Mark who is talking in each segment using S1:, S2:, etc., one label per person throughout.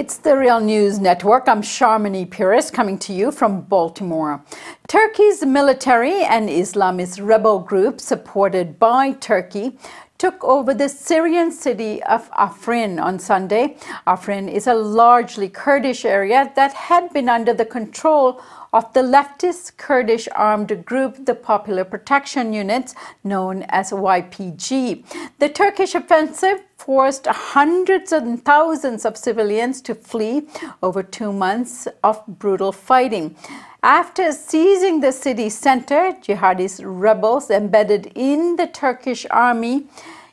S1: It's the Real News Network. I'm Sharmini Pires coming to you from Baltimore. Turkey's military and Islamist rebel group supported by Turkey took over the Syrian city of Afrin on Sunday. Afrin is a largely Kurdish area that had been under the control of the leftist Kurdish armed group, the Popular Protection Units, known as YPG. The Turkish offensive forced hundreds and thousands of civilians to flee over 2 months of brutal fighting. After seizing the city center, jihadist rebels embedded in the Turkish army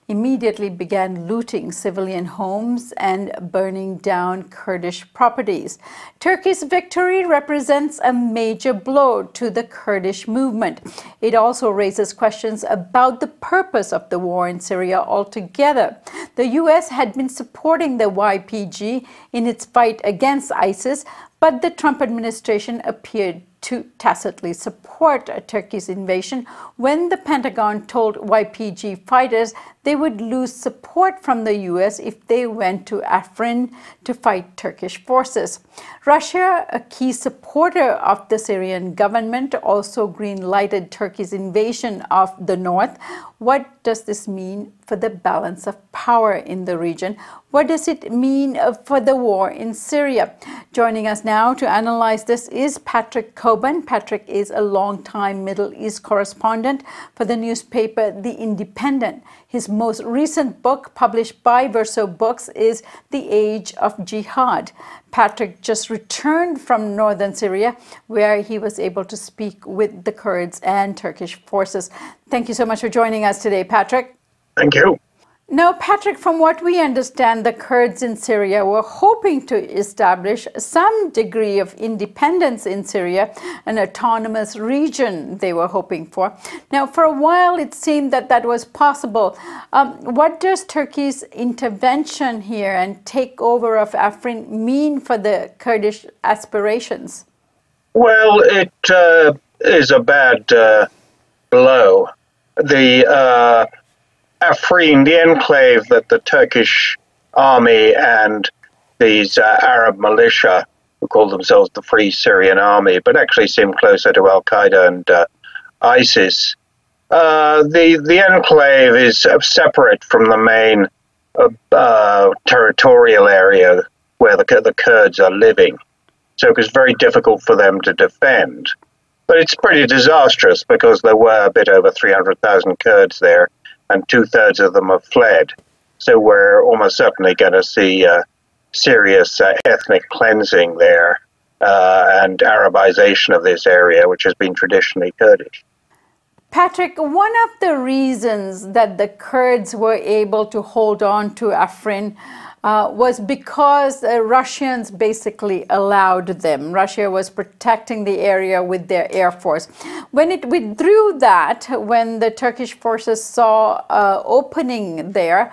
S1: immediately began looting civilian homes and burning down Kurdish properties. Turkey's victory represents a major blow to the Kurdish movement. It also raises questions about the purpose of the war in Syria altogether. The U.S. had been supporting the YPG in its fight against ISIS, but the Trump administration appeared to tacitly support Turkey's invasion when the Pentagon told YPG fighters they would lose support from the U.S. if they went to Afrin to fight Turkish forces. Russia, a key supporter of the Syrian government, also green-lighted Turkey's invasion of the north. What does this mean for the balance of power in the region? What does it mean for the war in Syria? Joining us now to analyze this is Patrick Cockburn. Patrick is a longtime Middle East correspondent for the newspaper The Independent. His most recent book, published by Verso Books, is The Age of Jihad. Patrick just returned from Northern Syria, where he was able to speak with the Kurds and Turkish forces. Thank you so much for joining us today, Patrick.
S2: Thank you.
S1: Now, Patrick, from what we understand, the Kurds in Syria were hoping to establish some degree of independence in Syria, an autonomous region they were hoping for. Now, for a while, it seemed that that was possible. What does Turkey's intervention here and takeover of Afrin mean for the Kurdish aspirations?
S2: Well, it is a bad blow. The Afrin, the enclave that the Turkish army and these Arab militia, who call themselves the Free Syrian Army, but actually seem closer to Al-Qaeda and ISIS. The enclave is separate from the main territorial area where the Kurds are living. So it was very difficult for them to defend. But it's pretty disastrous because there were a bit over 300,000 Kurds there, and 2/3 of them have fled. So we're almost certainly going to see serious ethnic cleansing there and Arabization of this area, which has been traditionally Kurdish.
S1: Patrick, one of the reasons that the Kurds were able to hold on to Afrin was because the Russians basically allowed them. Russia was protecting the area with their air force. When it withdrew that, when the Turkish forces saw opening there,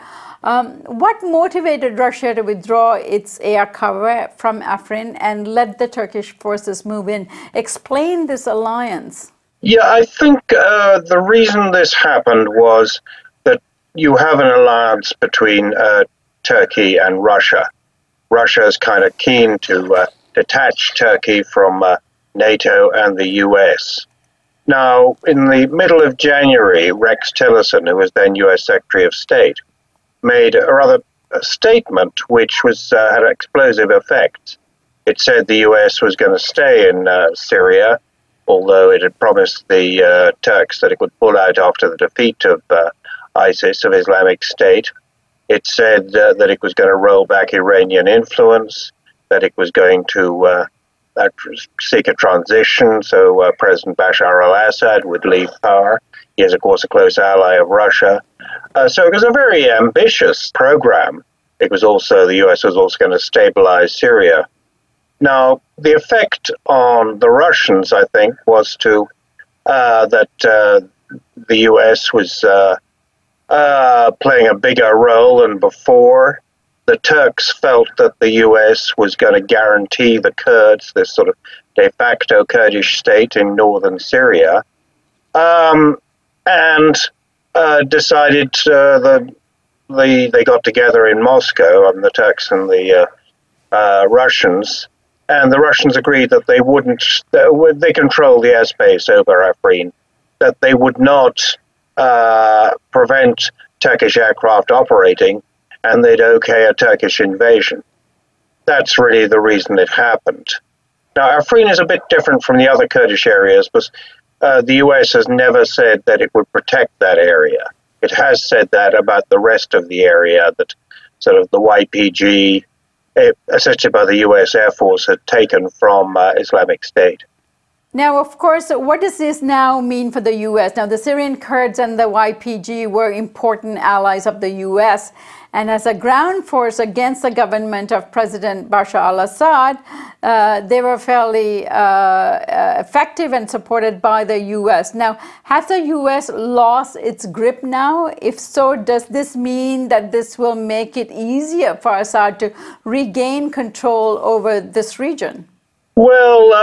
S1: what motivated Russia to withdraw its air cover from Afrin and let the Turkish forces move in? Explain this alliance.
S2: Yeah, I think the reason this happened was that you have an alliance between Turkey and Russia. Russia is kind of keen to detach Turkey from NATO and the US. Now, in the middle of January, Rex Tillerson, who was then US Secretary of State, made a statement which had explosive effects. It said the US was going to stay in Syria, although it had promised the Turks that it would pull out after the defeat of ISIS, of Islamic State. It said that it was going to roll back Iranian influence, that it was going to seek a transition, so President Bashar al-Assad would leave power. He is, of course, a close ally of Russia. So it was a very ambitious program. It was also, the US was also going to stabilize Syria. Now, the effect on the Russians, I think, was that the US was playing a bigger role than before. The Turks felt that the US was going to guarantee the Kurds, this sort of de facto Kurdish state in northern Syria, and decided they got together in Moscow, the Turks and the Russians, and the Russians agreed that they wouldn't, they control the airspace over Afrin, that they would not prevent Turkish aircraft operating, and they'd okay a Turkish invasion. That's really the reason it happened. Now, Afrin is a bit different from the other Kurdish areas, because the US has never said that it would protect that area. It has said that about the rest of the area, that sort of the YPG, essentially by the US Air Force, had taken from Islamic State.
S1: Now, of course, what does this now mean for the U.S.? Now, the Syrian Kurds and the YPG were important allies of the U.S., and as a ground force against the government of President Bashar al-Assad, they were fairly effective and supported by the U.S. Now, has the U.S. lost its grip now? If so, does this mean that this will make it easier for Assad to regain control over this region?
S2: Well,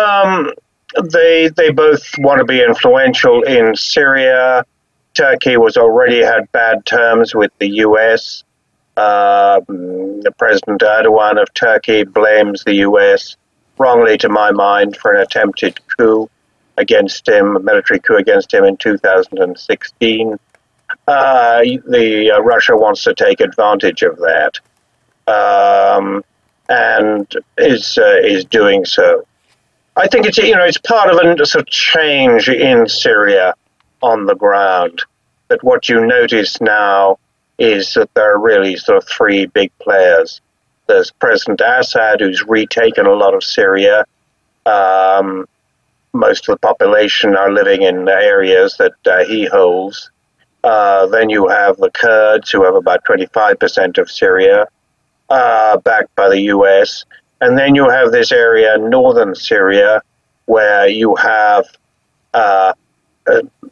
S2: They both want to be influential in Syria. Turkey was already had bad terms with the U.S. The President Erdogan of Turkey blames the U.S., wrongly to my mind, for an attempted coup against him, a military coup against him in 2016. Russia wants to take advantage of that, and is doing so. I think it's part of a sort of change in Syria on the ground. That what you notice now is that there are really sort of three big players. There's President Assad, who's retaken a lot of Syria. Most of the population are living in areas that he holds. Then you have the Kurds, who have about 25% of Syria, backed by the US. And then you have this area, Northern Syria, where you have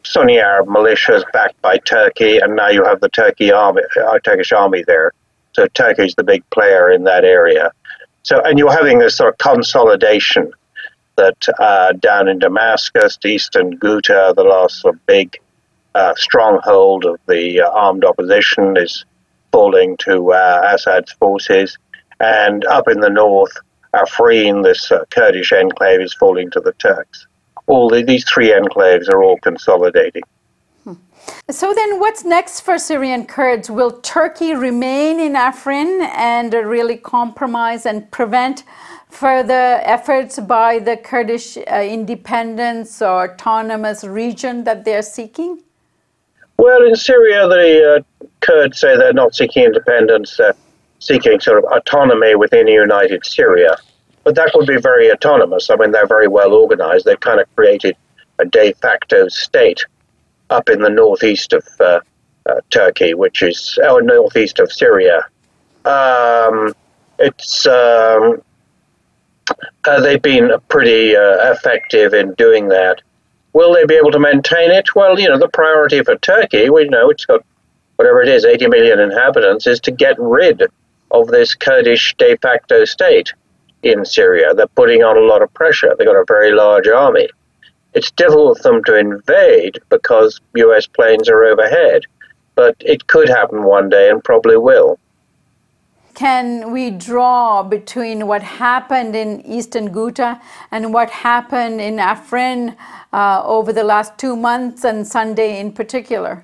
S2: Sunni Arab militias backed by Turkey, and now you have the Turkish army there. So Turkey's the big player in that area. So, and you're having this sort of consolidation that down in Damascus, eastern Ghouta, the last sort of big stronghold of the armed opposition, is falling to Assad's forces. And up in the north, Afrin, this Kurdish enclave, is falling to the Turks. These three enclaves are all consolidating.
S1: So then what's next for Syrian Kurds? Will Turkey remain in Afrin and really compromise and prevent further efforts by the Kurdish independence or autonomous region that they're seeking?
S2: Well, in Syria, the Kurds say they're not seeking independence, seeking sort of autonomy within a united Syria. But that would be very autonomous. I mean, they're very well organized. They've kind of created a de facto state up in the northeast of Turkey, which is northeast of Syria. They've been pretty effective in doing that. Will they be able to maintain it? Well, the priority for Turkey, we know it's got whatever it is, 80 million inhabitants, is to get rid of this Kurdish de facto state in Syria. They're putting on a lot of pressure. They've got a very large army. It's difficult for them to invade because US planes are overhead, but it could happen one day and probably will.
S1: Can we draw between what happened in eastern Ghouta and what happened in Afrin over the last 2 months and Sunday in particular?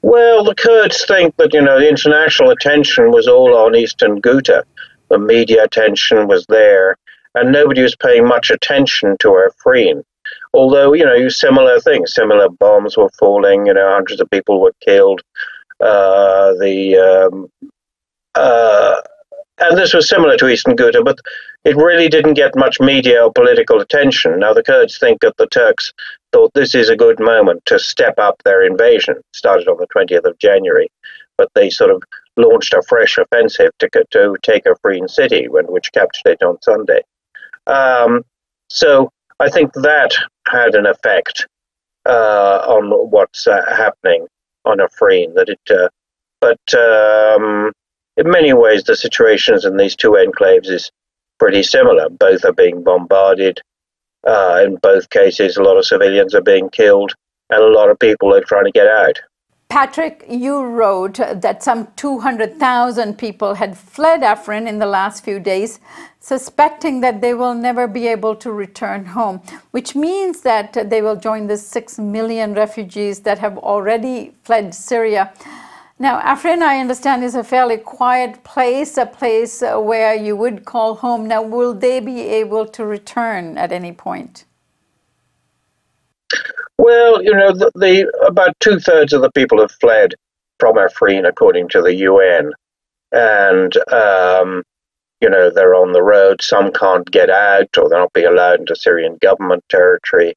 S2: Well, the Kurds think that, the international attention was all on eastern Ghouta. The media attention was there, and nobody was paying much attention to Afrin. Although, similar things, similar bombs were falling, hundreds of people were killed. And this was similar to eastern Ghouta, but it really didn't get much media or political attention. Now, the Kurds think that the Turks thought this is a good moment to step up their invasion. It started on the 20th of January, but they sort of launched a fresh offensive to take Afrin city, which captured it on Sunday. So I think that had an effect on what's happening on Afrin. In many ways, the situations in these two enclaves is pretty similar. Both are being bombarded. In both cases, a lot of civilians are being killed, and a lot of people are trying to get out.
S1: Patrick, you wrote that some 200,000 people had fled Afrin in the last few days, suspecting that they will never be able to return home, which means that they will join the 6 million refugees that have already fled Syria. Now, Afrin, I understand, is a fairly quiet place, a place where you would call home. Now, will they be able to return at any point?
S2: Well, about 2/3 of the people have fled from Afrin, according to the UN. And, they're on the road. Some can't get out, or they're not being allowed into Syrian government territory.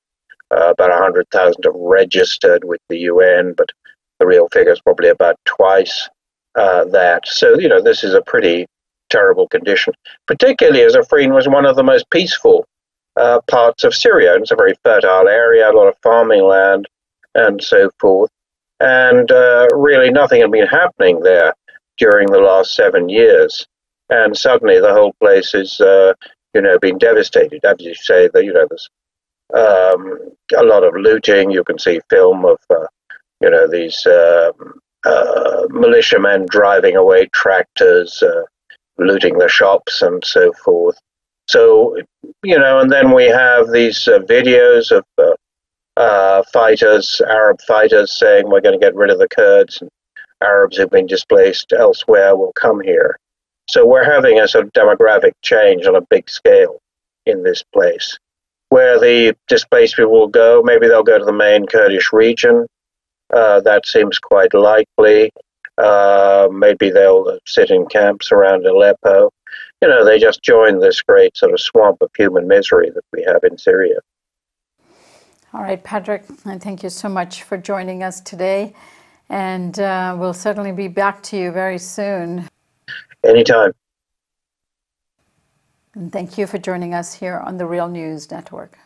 S2: About 100,000 have registered with the UN, but the real figure is probably about twice that. So, this is a pretty terrible condition, particularly as Afrin was one of the most peaceful parts of Syria. It's a very fertile area, a lot of farming land and so forth. And really nothing had been happening there during the last 7 years. And suddenly the whole place is, been devastated. As you say, there's a lot of looting. You can see film of, these militiamen driving away tractors, looting the shops and so forth. So, and then we have these videos of fighters, Arab fighters, saying we're going to get rid of the Kurds, and Arabs who've been displaced elsewhere will come here. So we're having a sort of demographic change on a big scale in this place. Where the displaced people will go, maybe they'll go to the main Kurdish region. That seems quite likely. Maybe they'll sit in camps around Aleppo. They just join this great sort of swamp of human misery that we have in Syria.
S1: All right, Patrick, and thank you so much for joining us today. And we'll certainly be back to you very soon.
S2: Anytime.
S1: And thank you for joining us here on the Real News Network.